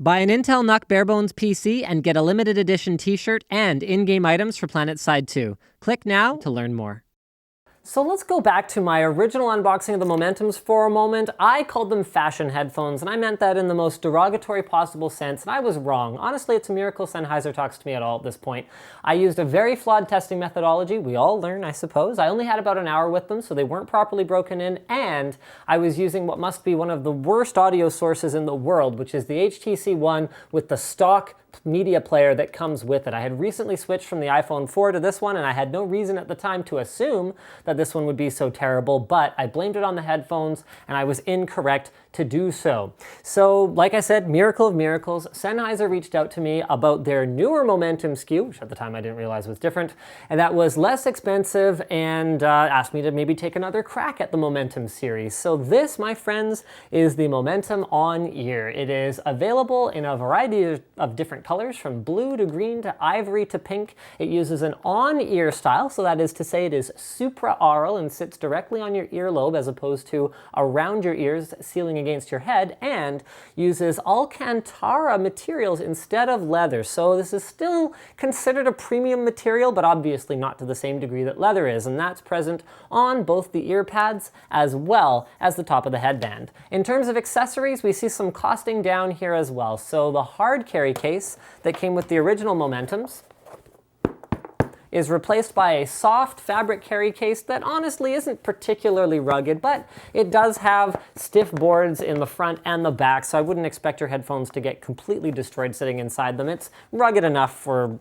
Buy an Intel NUC Barebones PC and get a limited edition t-shirt and in-game items for PlanetSide 2. Click now to learn more. So let's go back to my original unboxing of the Momentums for a moment. I called them fashion headphones, and I meant that in the most derogatory possible sense, and I was wrong. Honestly, it's a miracle Sennheiser talks to me at all at this point. I used a very flawed testing methodology. We all learn, I suppose. I only had about an hour with them, so they weren't properly broken in, and I was using what must be one of the worst audio sources in the world, which is the HTC One with the stock media player that comes with it. I had recently switched from the iPhone 4 to this one, and I had no reason at the time to assume that this one would be so terrible, but I blamed it on the headphones, and I was incorrect to do so. So, like I said, miracle of miracles, Sennheiser reached out to me about their newer Momentum SKU, which at the time I didn't realize was different, and that was less expensive, and asked me to maybe take another crack at the Momentum series. So this, my friends, is the Momentum On-Ear. It is available in a variety of different colors, from blue to green to ivory to pink. It uses an on-ear style, so that is to say it is supraaural and sits directly on your earlobe as opposed to around your ears, sealing against your head, and uses Alcantara materials instead of leather. So this is still considered a premium material, but obviously not to the same degree that leather is, and that's present on both the ear pads as well as the top of the headband. In terms of accessories, we see some costing down here as well. So the hard carry case that came with the original Momentums is replaced by a soft fabric carry case that honestly isn't particularly rugged, but it does have stiff boards in the front and the back, so I wouldn't expect your headphones to get completely destroyed sitting inside them. It's rugged enough for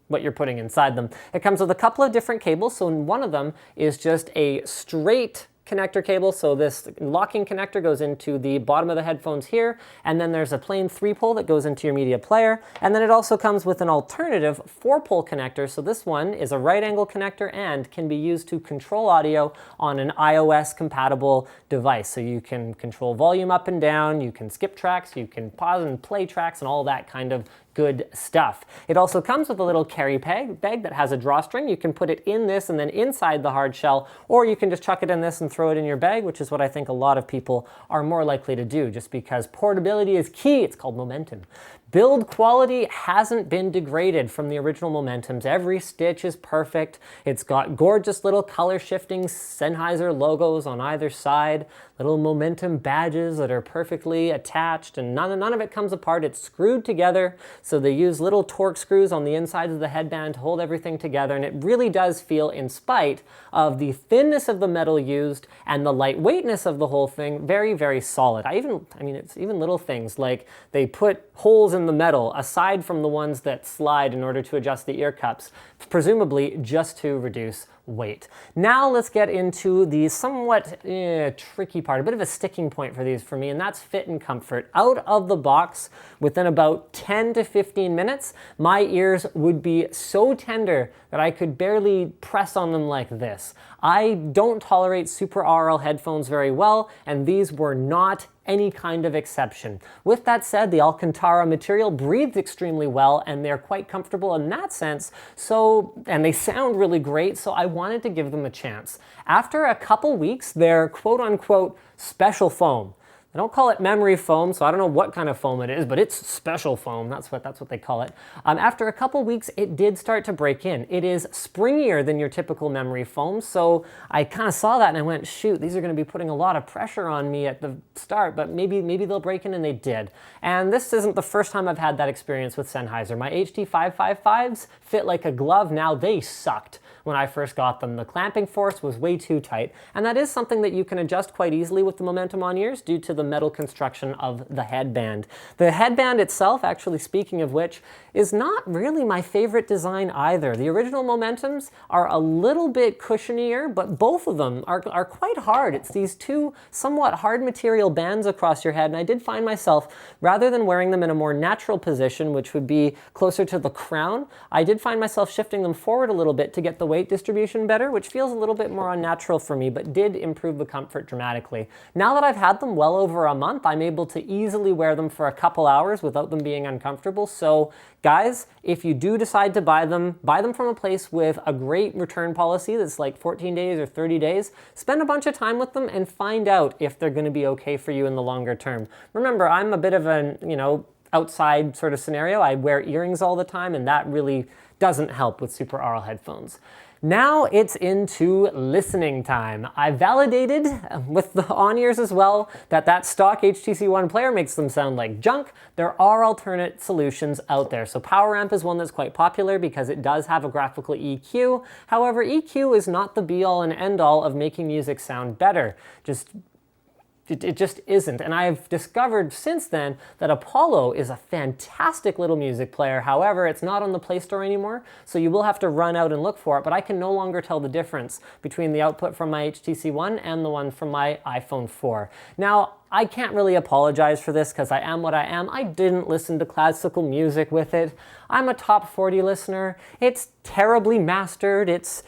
what you're putting inside them. It comes with a couple of different cables, so one of them is just a straight connector cable, so this locking connector goes into the bottom of the headphones here, and then there's a plain 3-pole that goes into your media player, and then it also comes with an alternative 4-pole connector, so this one is a right angle connector and can be used to control audio on an iOS compatible device. So you can control volume up and down, you can skip tracks, you can pause and play tracks, and all that kind of good stuff. It also comes with a little carry bag that has a drawstring. You can put it in this and then inside the hard shell, or you can just chuck it in this and throw it in your bag, which is what I think a lot of people are more likely to do, just because portability is key. It's called Momentum. Build quality hasn't been degraded from the original Momentums. Every stitch is perfect. It's got gorgeous little color shifting Sennheiser logos on either side, little Momentum badges that are perfectly attached, and none of it comes apart. It's screwed together, so they use little torque screws on the insides of the headband to hold everything together, and it really does feel, in spite of the thinness of the metal used and the lightweightness of the whole thing, very, very solid. It's even little things like they put holes in the metal aside from the ones that slide in order to adjust the ear cups, presumably just to reduce weight. Now let's get into the somewhat tricky part, a bit of a sticking point for these for me, and that's fit and comfort. Out of the box, within about 10 to 15 minutes, my ears would be so tender that I could barely press on them like this. I don't tolerate supraaural headphones very well, and these were not any kind of exception. With that said, the Alcantara material breathes extremely well, and they're quite comfortable in that sense, and they sound really great, so I wanted to give them a chance. After a couple weeks, they're quote-unquote special foam. They don't call it memory foam, so I don't know what kind of foam it is, but it's special foam. That's what they call it. After a couple weeks, it did start to break in. It is springier than your typical memory foam, so I kind of saw that and I went, shoot, these are going to be putting a lot of pressure on me at the start, but maybe they'll break in, and they did. And this isn't the first time I've had that experience with Sennheiser. My HD555s fit like a glove. Now they sucked when I first got them. The clamping force was way too tight, and that is something that you can adjust quite easily with the Momentum On-Ears due to the metal construction of the headband. The headband itself, actually speaking of which, is not really my favorite design either. The original Momentums are a little bit cushionier, but both of them are quite hard. It's these two somewhat hard material bands across your head, and I did find myself, rather than wearing them in a more natural position, which would be closer to the crown, I did find myself shifting them forward a little bit to get the weight distribution better, which feels a little bit more unnatural for me, but did improve the comfort dramatically. Now that I've had them well over a month, I'm able to easily wear them for a couple hours without them being uncomfortable. So guys, if you do decide to buy them from a place with a great return policy that's like 14 days or 30 days, spend a bunch of time with them and find out if they're going to be okay for you in the longer term. Remember, I'm a bit of an, outside sort of scenario. I wear earrings all the time, and that really doesn't help with Super Aural headphones. Now it's into listening time. I validated with the on-ears as well that stock HTC One player makes them sound like junk. There are alternate solutions out there. So Power Amp is one that's quite popular because it does have a graphical EQ. However, EQ is not the be-all and end-all of making music sound better. It just isn't. And I've discovered since then that Apollo is a fantastic little music player. However, it's not on the Play Store anymore, so you will have to run out and look for it. But I can no longer tell the difference between the output from my HTC One and the one from my iPhone 4. Now, I can't really apologize for this because I am what I am. I didn't listen to classical music with it. I'm a top 40 listener. It's terribly mastered. It's,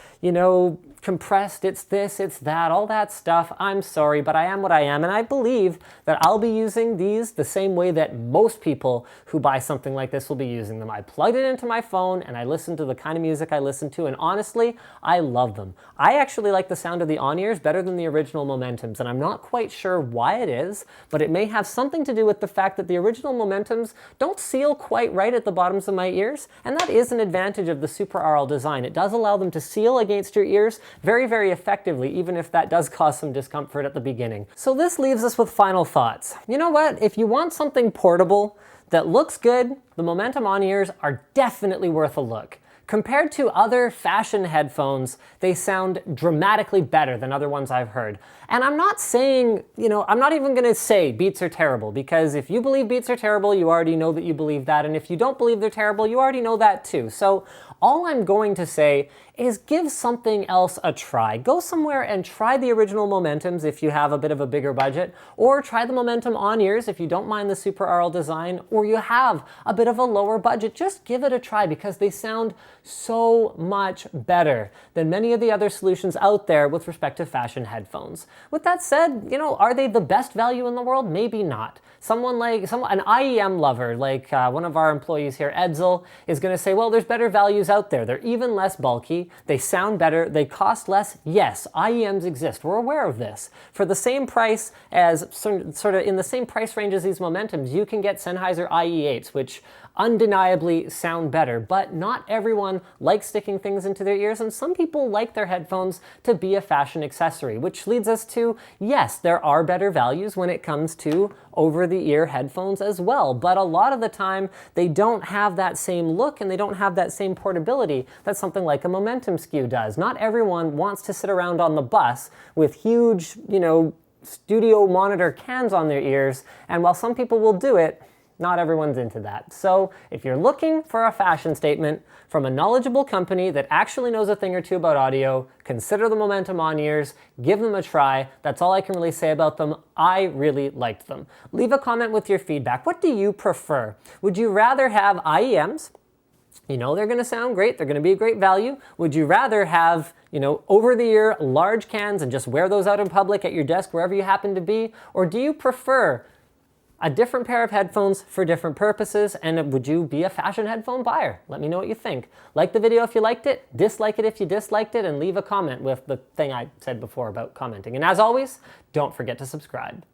compressed, it's this, it's that, all that stuff. I'm sorry, but I am what I am, and I believe that I'll be using these the same way that most people who buy something like this will be using them. I plugged it into my phone, and I listen to the kind of music I listen to, and honestly, I love them. I actually like the sound of the on-ears better than the original Momentums, and I'm not quite sure why it is, but it may have something to do with the fact that the original Momentums don't seal quite right at the bottoms of my ears, and that is an advantage of the Super Aural design. It does allow them to seal against your ears very, very effectively, even if that does cause some discomfort at the beginning. So this leaves us with final thoughts. You know what? If you want something portable that looks good, the Momentum on-ears are definitely worth a look. Compared to other fashion headphones, they sound dramatically better than other ones I've heard. And I'm not saying, I'm not even gonna say Beats are terrible, because if you believe Beats are terrible, you already know that you believe that, and if you don't believe they're terrible, you already know that too. So all I'm going to say is give something else a try. Go somewhere and try the original Momentums if you have a bit of a bigger budget, or try the Momentum on-ears if you don't mind the Super Aural design, or you have a bit of a lower budget. Just give it a try because they sound so much better than many of the other solutions out there with respect to fashion headphones. With that said, are they the best value in the world? Maybe not. An IEM lover, like one of our employees here, Edsel, is going to say, well, there's better values out there. They're even less bulky, they sound better, they cost less. Yes, IEMs exist. We're aware of this. For the same price as, sort of in the same price range as these Momentums, you can get Sennheiser IE8s, which undeniably sound better, but not everyone likes sticking things into their ears, and some people like their headphones to be a fashion accessory, which leads us to, yes, there are better values when it comes to over-the-ear headphones as well, but a lot of the time they don't have that same look and they don't have that same portability that something like a Momentum SKU does. Not everyone wants to sit around on the bus with huge, studio monitor cans on their ears, and while some people will do it, not everyone's into that. So if you're looking for a fashion statement from a knowledgeable company that actually knows a thing or two about audio, consider the Momentum on-ears, give them a try. That's all I can really say about them. I really liked them. Leave a comment with your feedback. What do you prefer? Would you rather have IEMs? They're going to sound great. They're going to be a great value. Would you rather have, over-the-ear large cans and just wear those out in public at your desk, wherever you happen to be? Or do you prefer a different pair of headphones for different purposes, and would you be a fashion headphone buyer? Let me know what you think. Like the video if you liked it, dislike it if you disliked it, and leave a comment with the thing I said before about commenting. And as always, don't forget to subscribe.